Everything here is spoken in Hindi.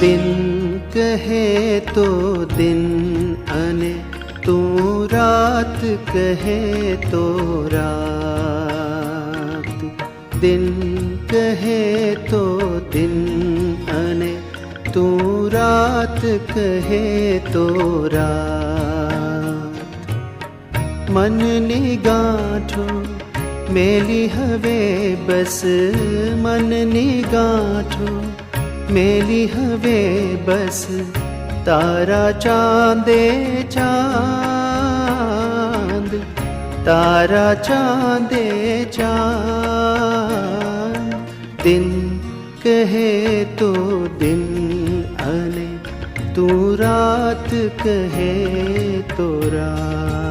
दिन कहे तो दिन अने तू रात कहे तो रात। दिन कहे तो दिन अने तू रात कहे तो रात। मननी गांठो मेली हवे बस मननी गांठो मेली हवे बस तारा चांदे चांद तारा चांदे चांद। दिन कहे तो दिन अने तू रात कहे तो रात।